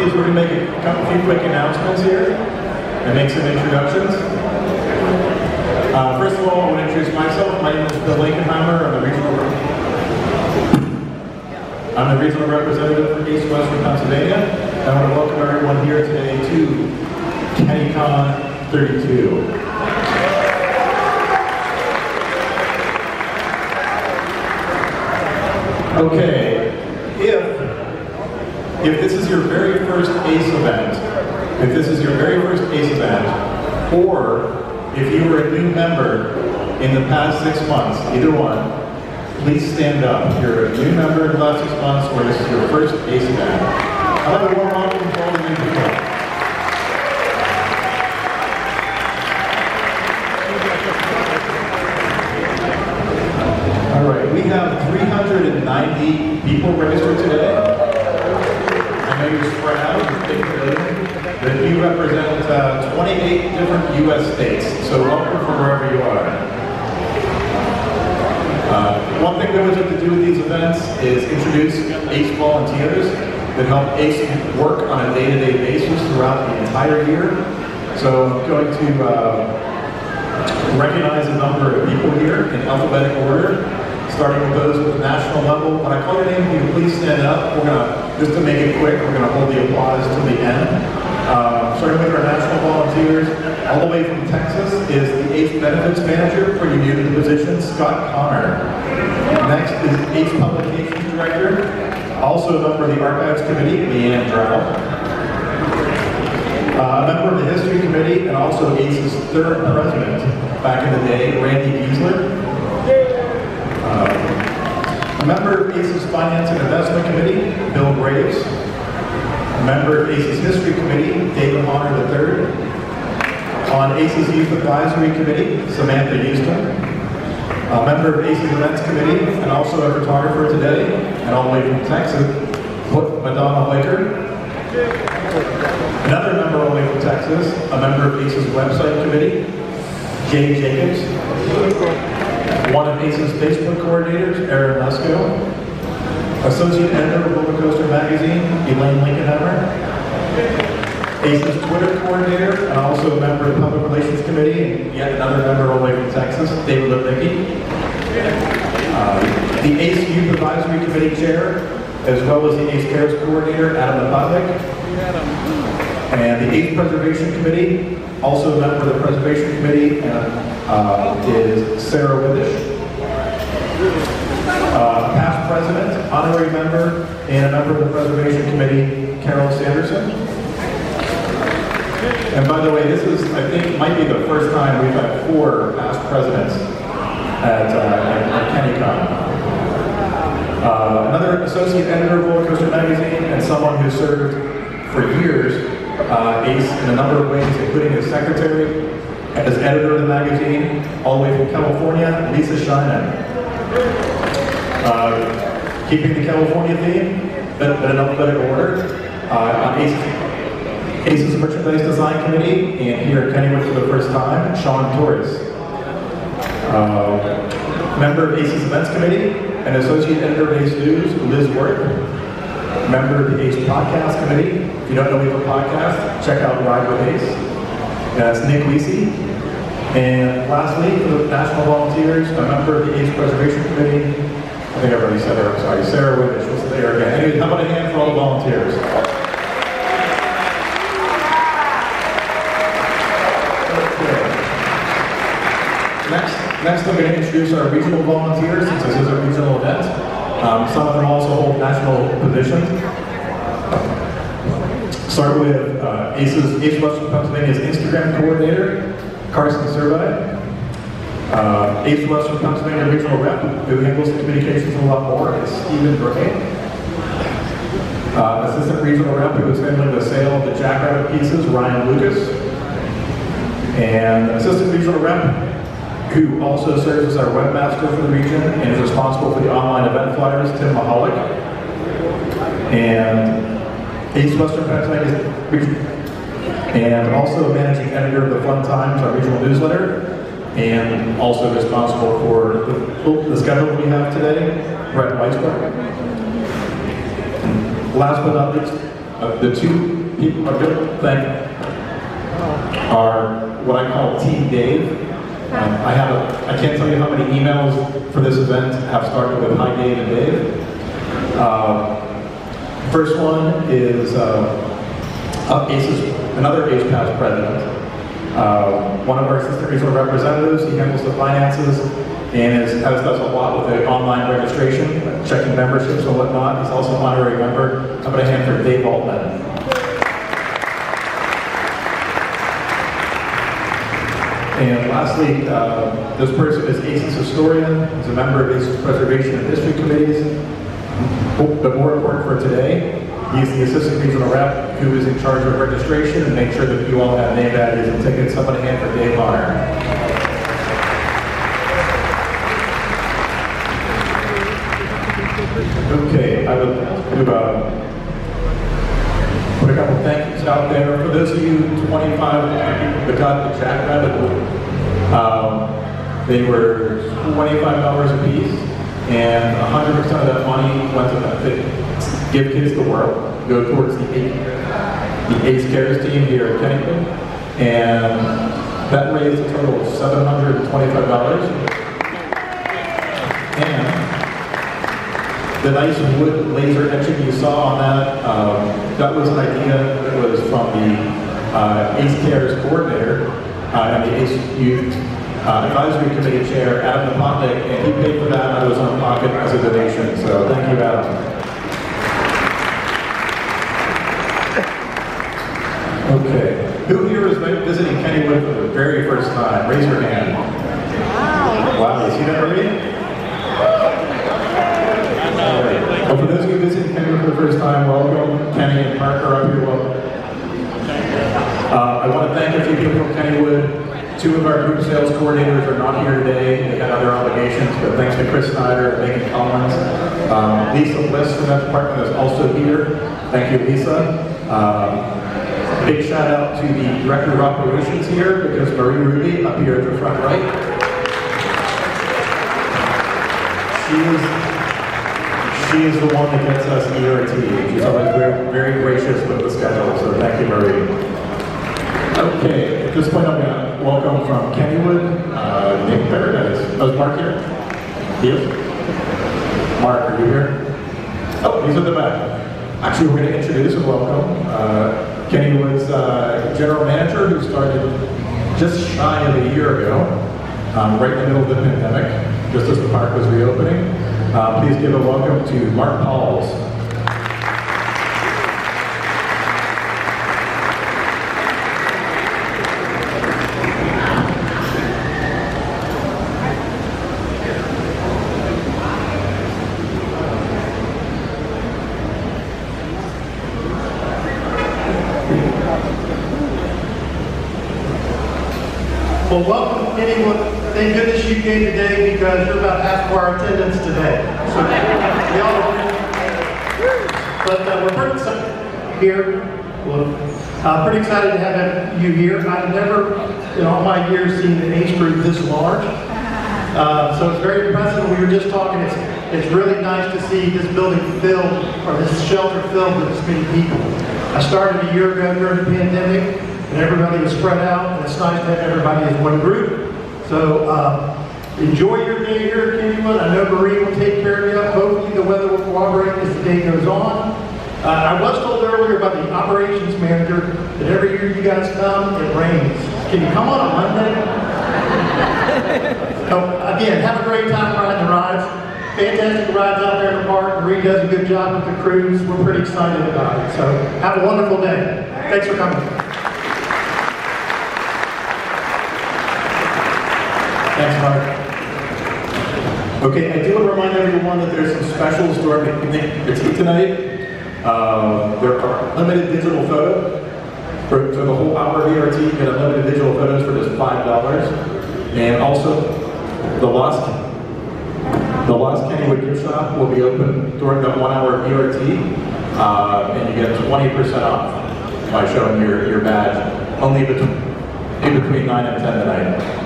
please, we're going to make a few quick announcements here and make some introductions. First of all, I want to introduce myself. My name is Bill Linkenheimer. I'm the regional representative for East Western Pennsylvania. And I want to welcome everyone here today to KennyKon 32. Okay, if this is your very first ACE event, or if you were a new member in the past 6 months, either one, please stand up. If you're a new member in the last 6 months, or this is your first ACE event. I'll have a warm welcome to all the new people. All right, we have 390 people registered today. I know you're spread out, but you represent 28 different U.S. states, so welcome from wherever you are. One thing we always like to do with these events is introduce ACE volunteers that help ACE work on a day-to-day basis throughout the entire year. So I'm going to recognize a number of people here in alphabetical order, starting with those at the national level. When I call your name, if you can please stand up. We're gonna, just to make it quick, we're gonna hold the applause till the end. Starting with our national volunteers, all the way from Texas is the ACE Benefits Manager, pretty new to the position, Scott Connor. Next is ACE Publications Director, also a member of the Archives Committee, Leanne Drow. A member of the History Committee, and also ACE's third president back in the day, Randy Giesler. A member of ACE's Finance and Investment Committee, Bill Graves. A member of ACE's History Committee, David Honor III. On ACE's Youth Advisory Committee, Samantha Houston. A member of ACE's Events Committee, and also a photographer today, and all the way from Texas, Madonna Laker. Another member all the way from Texas, a member of ACE's Website Committee, Jay Jacobs. One of ACE's Facebook coordinators, Aaron Lesko. Associate Editor of Roller Coaster Magazine, Bill Linkenheimer. ACE's Twitter coordinator, and also a member of the Public Relations Committee, and yet another member all the way from Texas, David Lipnicki. The ACE Youth Advisory Committee Chair, as well as the ACE Cares Coordinator, Adam Napovic. And the ACE Preservation Committee, also a member of the Preservation Committee, is Sarah Wittish. Past President, Honorary Member, and a member of the Preservation Committee, Carol Sanderson. And by the way, this is, I think, might be the first time we've had 4 past presidents at KennyKon. Another Associate Editor of Roller Coaster Magazine, and someone who served for years ACE in a number of ways, including as secretary, as editor of the magazine, all the way from California, Lisa Scheinen. Keeping the California theme, but in alphabetical order, on ACE's Merchandise Design Committee, and here at Kennywood for the first time, Sean Torres. Member of ACE's Events Committee, and Associate Editor of ACE News, Liz Worth. Member of the ACE Podcast Committee. If you don't know we have a podcast, check out Ride with ACE. That's Nick Weesey. And lastly, for the national volunteers, a member of the ACE Preservation Committee. I think I've already said her, I'm sorry, Sarah Wittish. We'll say her again. Anyway, how about a hand for all the volunteers? Next, I'm going to introduce our regional volunteers, since this is a regional event. Some of them also hold national positions. Start with ACE Western Pennsylvania's Instagram coordinator, Carson Survey. ACE Western Pennsylvania Regional Rep, who handles the communications a lot more, is Stephen Gray. Assistant Regional Rep, who is handling the sale of the Jackrabbit pieces, Ryan Lucas. And Assistant Regional Rep, who also serves as our webmaster for the region and is responsible for the online event flyers, Tim Mahalik. And ACE Western Pennsylvania region, and also managing editor of the Fun Times, our regional newsletter, and also responsible for the schedule we have today, Brett Weisberg. Last but not least, The two people I'm going to thank are what I call Team Dave. I can't tell you how many emails for this event have started with Hi Dave and Dave. First one is another ACE past president. One of our assistant regional representatives. He handles the finances and does a lot with the online registration, checking memberships and whatnot. He's also an honorary member. How about a hand for Dave Altman? And lastly, this person is ACE's historian. He's a member of ACE's preservation and district committees. But more important for today, he's the assistant regional rep who is in charge of registration and make sure that you all have name badges and tickets. Somebody hand for Dave Honor. Okay, I would put a couple thank yous out there. For those of you 25 that got the Jackrabbit, they were $25 a piece, and 100% of that money went to benefit Give Kids the World, go towards the ACE Cares team here at KennyKon, and that raised a total of $725. And the nice wood laser etching you saw on that was an idea that was from the ACE Cares coordinator and the ACE Youth Advisory Committee Chair, Adam Napotnik, and he paid for that out of his own pocket as a donation. So thank you, Adam. Okay, who here is visiting Kennywood for the very first time? Raise your hand. Wow, you see that already? Well, for those of you visiting Kennywood for the first time, welcome. Kenny and Parker up here, welcome. I want to thank a few people from Kennywood. Two of our group sales coordinators are not here today. They had other obligations, but thanks to Chris Snyder and Megan Collins. Lisa Bliss from that department is also here. Thank you, Lisa. Big shout out to the Director of Operations here, because Marie Ruby, up here at the front right, she is the one that gets us ERT. She's always very, very gracious with the schedule, so thank you, Marie. Okay, at this point I'm going to welcome from Kennywood, Nick Paradise. Oh, is Mark here? Yes? Mark, are you here? Oh, he's at the back. Actually, we're going to introduce and welcome Kennywood's general manager, who started just shy of a year ago, right in the middle of the pandemic, just as the park was reopening. Please give a welcome to Mark Pauls. Well, welcome anyone. Thank goodness you came today, because you're about half of our attendance today. So we all but we're pretty excited here. Well, pretty excited to have you here. I've never, in all my years, seen the ACE group this large. So it's very impressive. We were just talking. It's really nice to see this building filled, or this shelter filled with this many people. I started a year ago during the pandemic, and everybody was spread out, and it's nice to have everybody as one group. So enjoy your day here at Kennywood. I know Marie will take care of you. Hopefully the weather will cooperate as the day goes on. I was told earlier by the operations manager that every year you guys come, it rains. Can you come on a Monday? So again, have a great time riding the rides. Fantastic rides out there in the park. Marie does a good job with the crews. We're pretty excited about it. So have a wonderful day. Thanks for coming. Thanks, Mark. Okay, I do want to remind everyone that there's some specials during the tea tonight. There are limited digital photos. For the whole hour of ERT, you get unlimited digital photos for just $5. And also, the Lost Kennywood gift shop will be open during the 1 hour of ERT. And you get 20% off by showing your badge. Only between 9 and 10 tonight.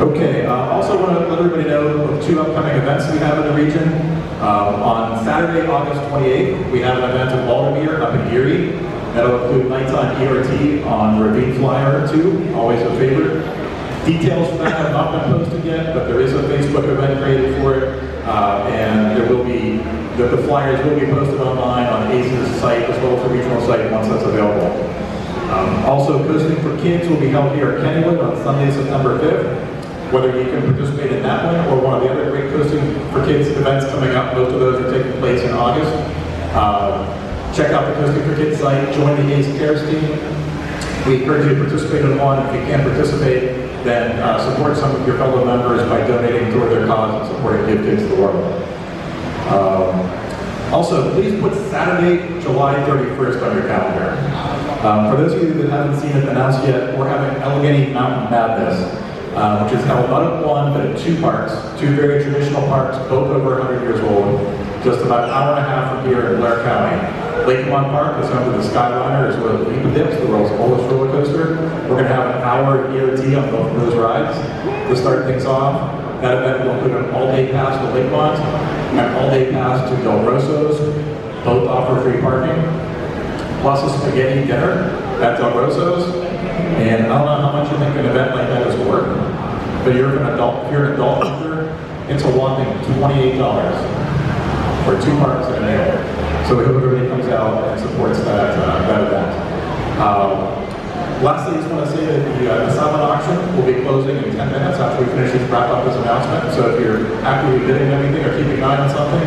Okay, also want to let everybody know of two upcoming events we have in the region. On Saturday, August 28th, we have an event in Baltimore up in Erie. That'll include nighttime ERT on Ravine Flyer 2, always a favorite. Details for that have not been posted yet, but there is a Facebook event created for it, and there will be, the flyers will be posted online on ACE's site as well as the regional site once that's available. Also, Coasting for Kids will be held here at Kennywood on Sunday, September 5th. Whether you can participate in that one or one of the other great Coasting for Kids events coming up, most of those are taking place in August. Check out the Coasting for Kids site, join the ACE Cares team. We encourage you to participate in one. If you can't participate, then support some of your fellow members by donating toward their cause and supporting Give Kids the World. Also, please put Saturday, July 31st on your calendar. For those of you that haven't seen it announced yet, we're having Allegheny Mountain Madness, which is held not at one, but at two parks, two very traditional parks, both over 100 years old, just about an hour and a half from here in Blair County. Lakemont Park is home to the Skyliner, as well as Leap Dips, the world's oldest roller coaster. We're going to have an hour of ERT on both of those rides to start things off. That event will include an all-day pass to Lakemont, an all-day pass to Del Rosso's. Both offer free parking, plus a spaghetti dinner at Del Rosso's. And I don't know how much you think an event like that is worth, but if you're an adult user, it's a whopping $28 for two parks and a meal. So we hope everybody comes out and supports that event. Lastly, I just want to say that the silent auction will be closing in 10 minutes after we finish this wrap up this announcement. So if you're actively bidding anything or keeping an eye on something,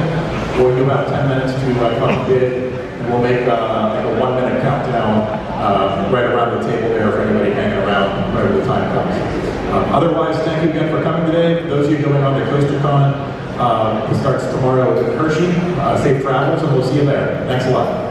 we'll give about 10 minutes to come bid, and we'll make like a 1-minute countdown right around the table there for anybody hanging around whenever the time comes. Otherwise, thank you again for coming today. For those of you going on to KoasterCon, it starts tomorrow in Hershey. Safe travels, and we'll see you there. Thanks a lot.